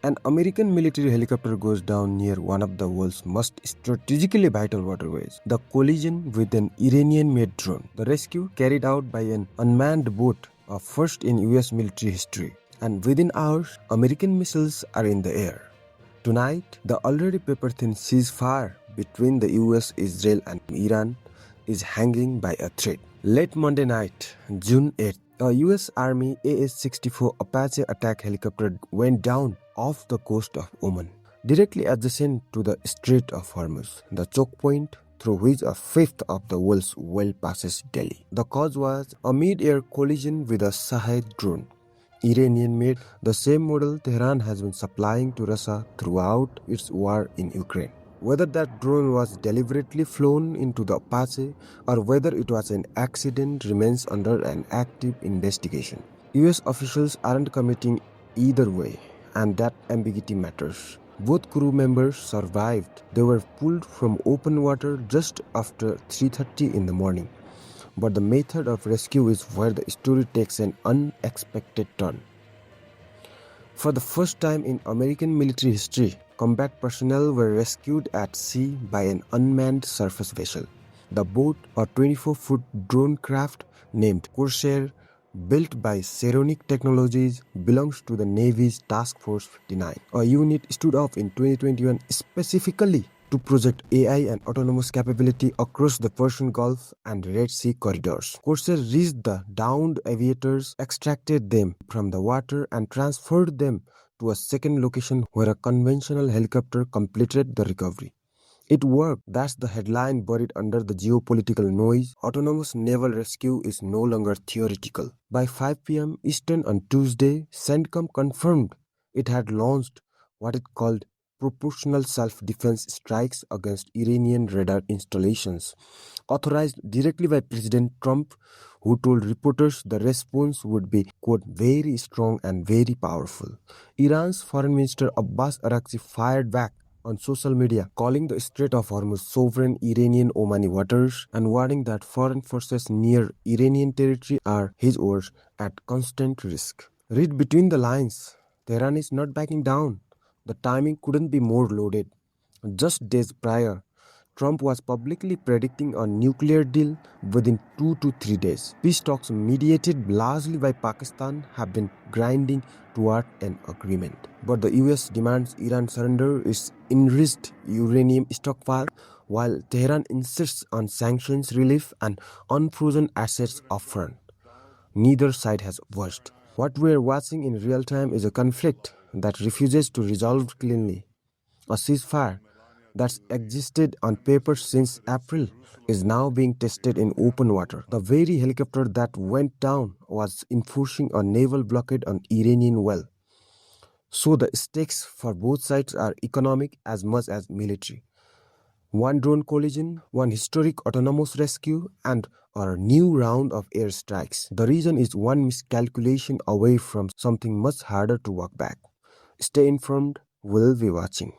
An American military helicopter goes down near one of the world's most strategically vital waterways. The collision with an Iranian-made drone. The rescue carried out by an unmanned boat, a first in US military history. And within hours, American missiles are in the air. Tonight, the already paper-thin ceasefire between the US, Israel and Iran is hanging by a thread. Late Monday night, June 8th, a US Army AS-64 Apache attack helicopter went down off the coast of Oman, directly adjacent to the Strait of Hormuz, the choke point through which a fifth of the world's oil passes daily. The cause was a mid-air collision with a Shahed drone. Iranian-made, the same model Tehran has been supplying to Russia throughout its war in Ukraine. Whether that drone was deliberately flown into the Apache or whether it was an accident remains under an active investigation. US officials aren't committing either way, and that ambiguity matters. Both crew members survived. They were pulled from open water just after 3:30 in the morning. But the method of rescue is where the story takes an unexpected turn. For the first time in American military history, combat personnel were rescued at sea by an unmanned surface vessel. The boat, a 24-foot drone craft named Corsair, built by Saronic Technologies, belongs to the Navy's Task Force 59. A unit stood up in 2021 specifically to project AI and autonomous capability across the Persian Gulf and Red Sea corridors. Corsair reached the downed aviators, extracted them from the water and transferred them to a second location where a conventional helicopter completed the recovery. It worked. That's the headline buried under the geopolitical noise. Autonomous naval rescue is no longer theoretical. By 5 p.m. Eastern on Tuesday, CENTCOM confirmed it had launched what it called proportional self-defense strikes against Iranian radar installations, authorized directly by President Trump, who told reporters the response would be, quote, very strong and very powerful. Iran's Foreign Minister Abbas Araghchi fired back on social media, calling the Strait of Hormuz sovereign Iranian Omani waters and warning that foreign forces near Iranian territory are, his words, at constant risk. Read between the lines. Tehran is not backing down. The timing couldn't be more loaded. Just days prior, Trump was publicly predicting a nuclear deal within 2 to 3 days. Peace talks mediated largely by Pakistan have been grinding toward an agreement. But the US demands Iran surrender its enriched uranium stockpile, while Tehran insists on sanctions relief and unfrozen assets upfront. Neither side has budged. What we're watching in real time is a conflict that refuses to resolve cleanly. A ceasefire that's existed on paper since April is now being tested in open water. The very helicopter that went down was enforcing a naval blockade on Iranian well. So the stakes for both sides are economic as much as military. One drone collision, one historic autonomous rescue, and a new round of airstrikes. The region is one miscalculation away from something much harder to walk back. Stay informed, we'll be watching.